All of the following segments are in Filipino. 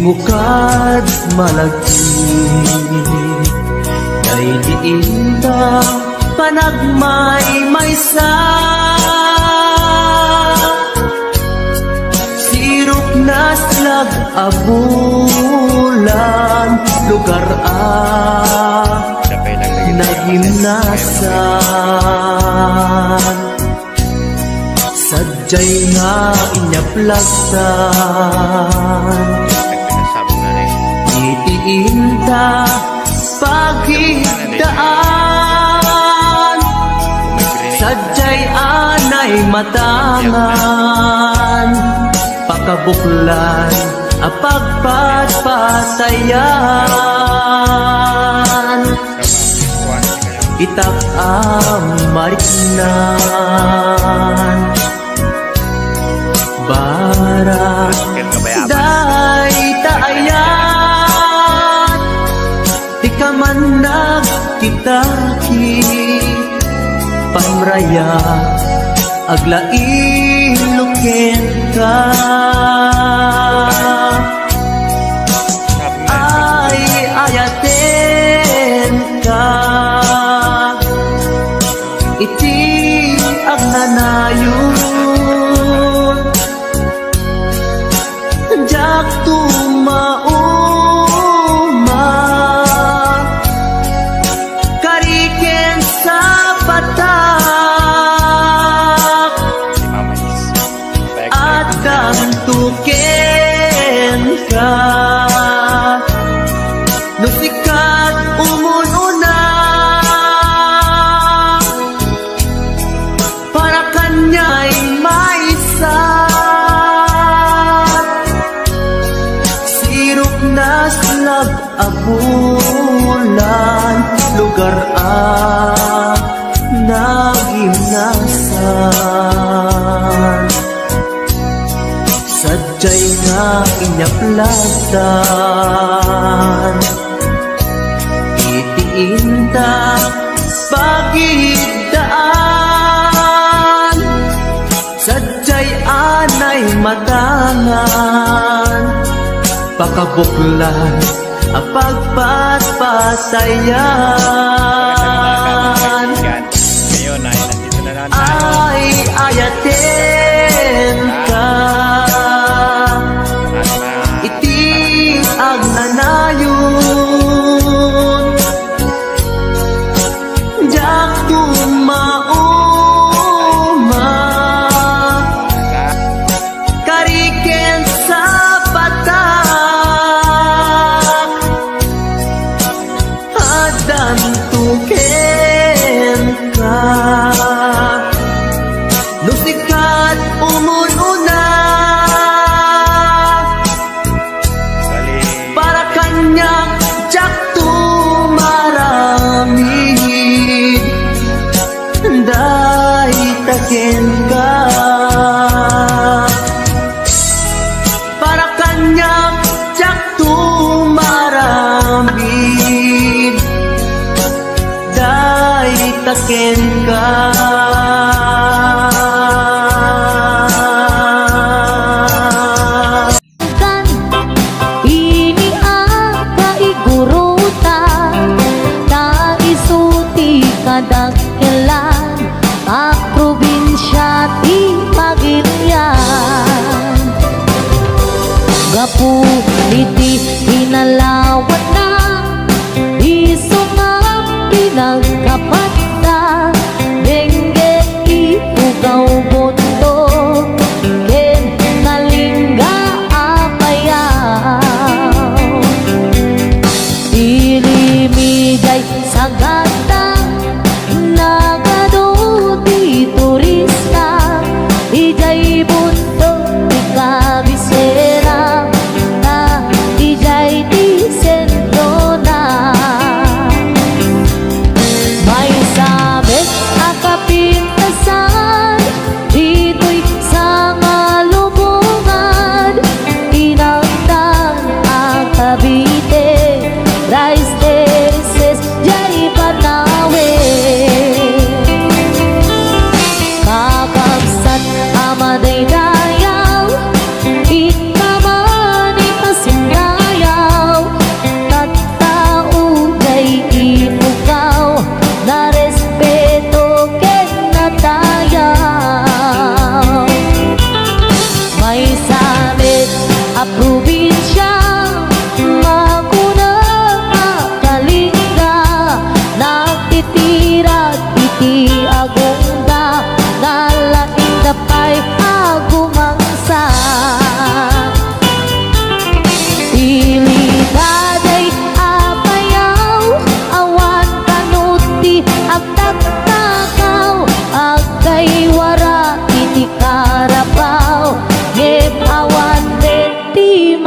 Mukad malagi kay diin ta panagmay maysa sirok na slag abulan lugar nagimnasan sadyay nga inyaplagsan itiinta pagigdaan sadyay anay matangan pakabuklan apagpatpatayan itak amariknan barak day taayan di ka man nagkitaki pamraya aglain luken ka ay ayaten ka iti agnanayon jak tumauma kariken sa patak at kantuken ka nusikat umununa para kanya'y maisa sirok na slag abulan lugar nagimnasan sadyay nga inyaplagsan itiinta pagigdaan sadyay anay matangan pakabuklan apagpatpatayan ay ayaten ka iti agnanayon jak tumauma kariken sa patak adan tuken ka nusikat umununa para kanyang jak tumaramid day taken ka para kanyang jak tumaramid day taken ka kadakkelan ang probinsya ti Pagirian gapu iti inalawat na isungap pinagkapat na dengge ipugaw boto ken nalingga apayaw ilimigay sagad may sa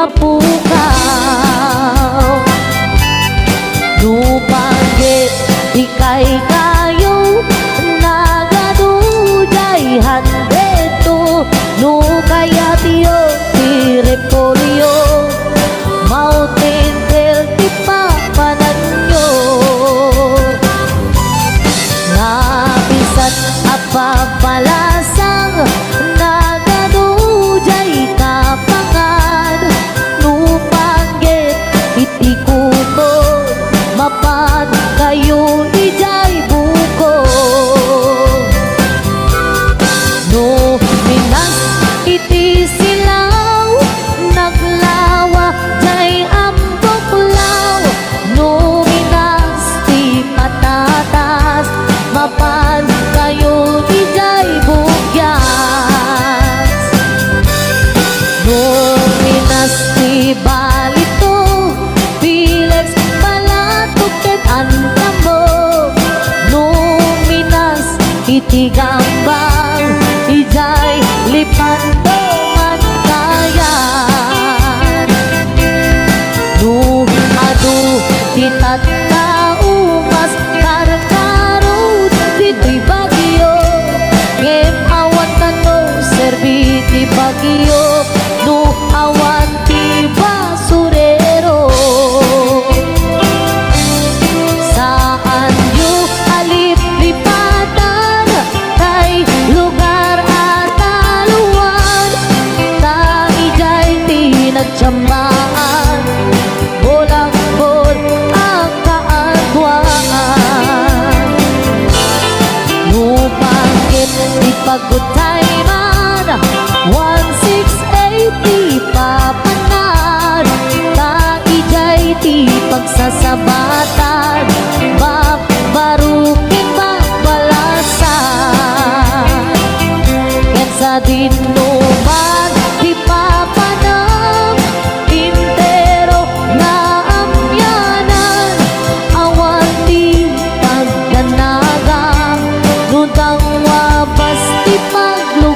mapukaw. Nupanggit ikay kayo nagadujay handeto. No kaya tiyo ti repolyo Mountain Trail ti papanan nyo. Napisat apapalasang nagadujay kapangan. Nupanggit iti kumot mapan kayo ijay buko. No minas iti silaw naglawa jay ambuklaw. No minas ti patatas mapan kayo ijay bugyas. No minas ti balito Pilex palatok ket antamo. No minas iti gambang ijay lipantongan kayan. No adu ti tattaumas karkarot dito'y bagyo. Ngem awan tanong serbi ti bagyo. No awan ti basurero. Saan yu alip lipatan kay lugar at aluan. Taijay ti nagtsamaan bolang-bol ang kaadwaan. Nupanggit ti pagutay man 1680 papanan. Taijay ti pagsasabatan babarukin babalasan. Ket sa dinuman ti papanam intero na amyanan. Awan ti pagkanagang nutang wabas ti pagluwas.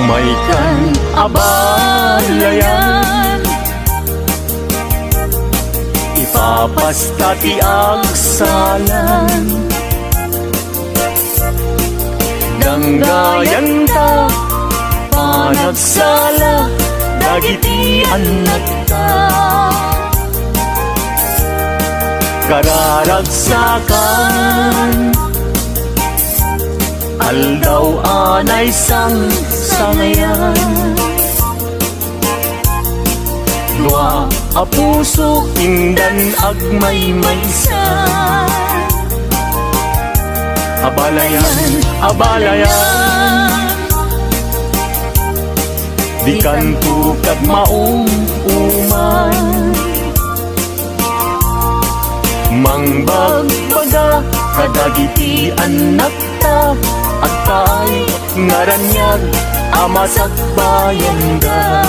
may kan abalayan. Ipapasta ti agsalan, danggayan ta panagsala, dagiti anak ta. Kararagsakan, aldaw anay sang sangayan. Dua a puso indan agmay maysa, abalayan, abalayan. Di kanto kag maumuman, mangbagbaga kadagiti anak ta, at tayo ngaranyag amasag bayan da.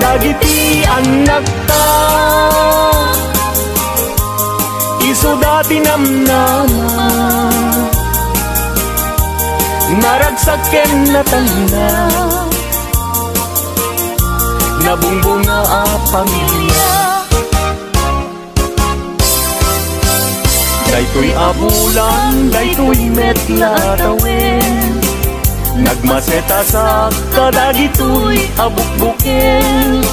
Dagiti anak ta, iso dati namnama, naragsaken na tanda, nabungbunga a pamilya. Daytoy abulan, daytoy metla tawin, nagmaseta sa kadagitoy abukbukel.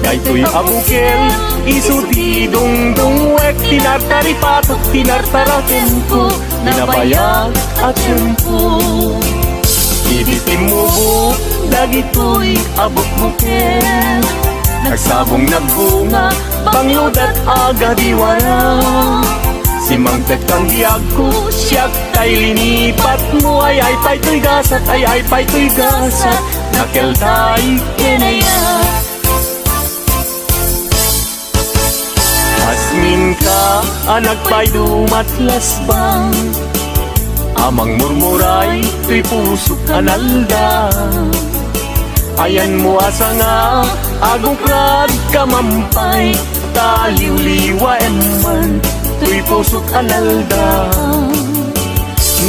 Daytoy abukel, isuti dungdungwek, tinartari patok, tinartaraken ko, nabayag at tempo. Ibitim mo buk, dagitoy abukbukel, nagsabong nagbunga, pangludat aga diwara. Si Mangtet kang diag ko, siyak kay linipat mo, ay pa'y gasat, ay pa'y gasat, nakeltay kinaya. Asmin ka, anak pa'y dumatlas bang, amang murmuray, tuy puso kanalda. Ayan mo asa nga, agokrad kamampay, taliw-liwa eman, tuy pusok analda.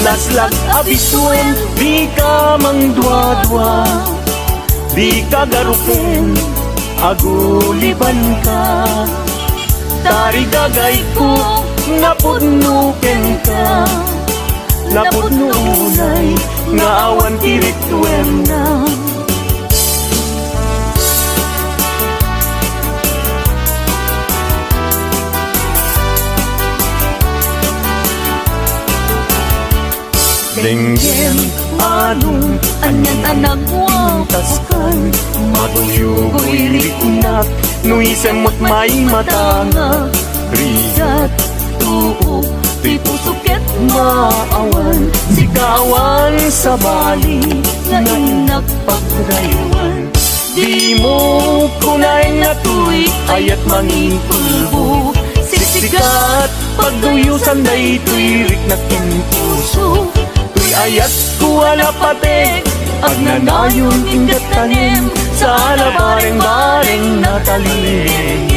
Naslag abisuen, di ka mangdwa-dwa, di ka garupen, aguliban ka. Tari gagay ko, napudnuken ka, napudnunay, nga awan tirituem na. Denggem anong anyan anak wataskan, matuyugoy rikunak, nuisemot may matanga. Rigat tuok, tuy pusuket maawan, sikawan sa bali, ngayon nagpagrayuan. Di mo kunay nga tuy, ayat mangipulbo, siksikat, pagduyusan day tuy riknakin puso. Ayat ko alapatek, ag nanayon ingat tanim, sa alabareng-bareng na talim.